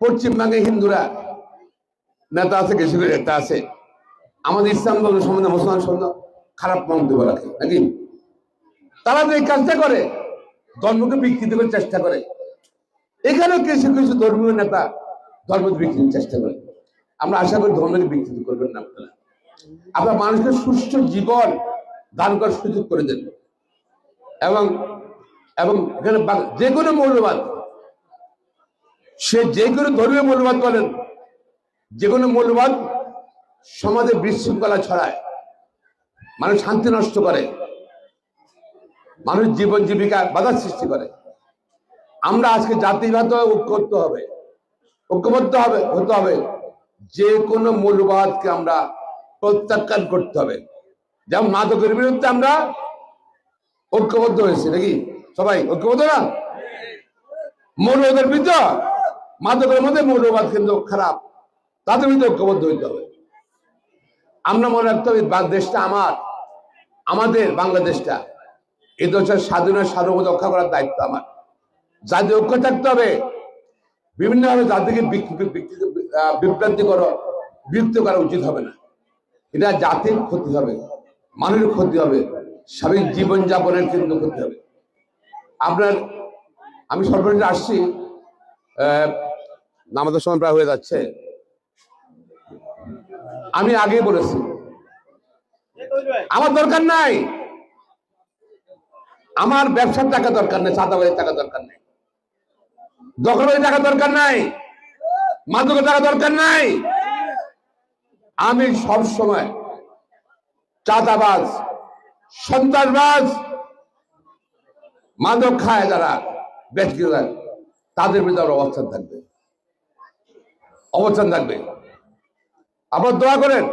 পশ্চিমবঙ্গে হিন্দুরা নেতা আছে, কিছু কিছু নেতা আছে আমাদের ইসলাম ধর্ম সম্বন্ধে মুসলমান সম্বন্ধে খারাপ মন্তব্য রাখে নাকি। তারা যে এই কাজটা করে ধর্মকে বিকৃত করার চেষ্টা করে। এখানেও কিছু কিছু ধর্মীয় নেতা ধর্ম বিকৃতির চেষ্টা করে। আমরা আশা করি ধর্মকে বিকৃত করবেন না আপনারা। আপনার মানুষকে সুষ্ঠু জীবন দান করার সুযোগ করে দেন এবং এবং এখানে যে কোনো মৌলবাদ, সে যে কোনো ধর্মীয় মৌলবাদ বলেন, যে কোনো মৌলবাদ সমাজে বিশৃঙ্খলা ছড়ায়, মানুষ শান্তি নষ্ট করে, মানুষ জীবন জীবিকা বাধার সৃষ্টি করে। আমরা আজকে জাতিগত ঐক্যবদ্ধ হতে হবে। যে কোনো মৌলবাদকে আমরা প্রত্যাখ্যান করতে হবে। যেমন মাদকের বিরুদ্ধে আমরা ঐক্যবদ্ধ হয়েছি নাকি, সবাই ঐক্যবদ্ধ না? মৌলবাদের বিরুদ্ধে, মাদকের মধ্যে মৌলবাদ কিন্তু খারাপ, তাদের বিরুদ্ধে ঐক্যবদ্ধ হইতে হবে। আমরা মনে রাখতে হবে দেশটা আমাদের বাংলাদেশটা, এই দেশের স্বাধীনতা সার্বভৌমত্ব রক্ষা করার দায়িত্ব আমার। জাতীয় ঐক্য থাকতে হবে। বিভিন্নভাবে জাতিকে বিরক্ত করা উচিত হবে না। এটা জাতির ক্ষতি হবে, মানুষের ক্ষতি হবে, স্বাভাবিক জীবনযাপনের কিন্তু ক্ষতি হবে। আমি সর্বশেষ আসছি, আমাদের সময় প্রায় হয়ে যাচ্ছে। আমি আগেই বলেছি আমার দরকার নাই, আমার ব্যবসার টাকা দরকার নেই, চাঁদাবাজির টাকা দরকার নেই, দখলবাজির টাকা দরকার নাই, মাদকের টাকা দরকার নাই। আমি সব সময় চাঁদাবাজ, সন্ত্রাসবাজ, মাদক খায় যারা ব্যক্তি, তাদের বিরুদ্ধে অবস্থান থাকবে। আপনার দোয়া করেন।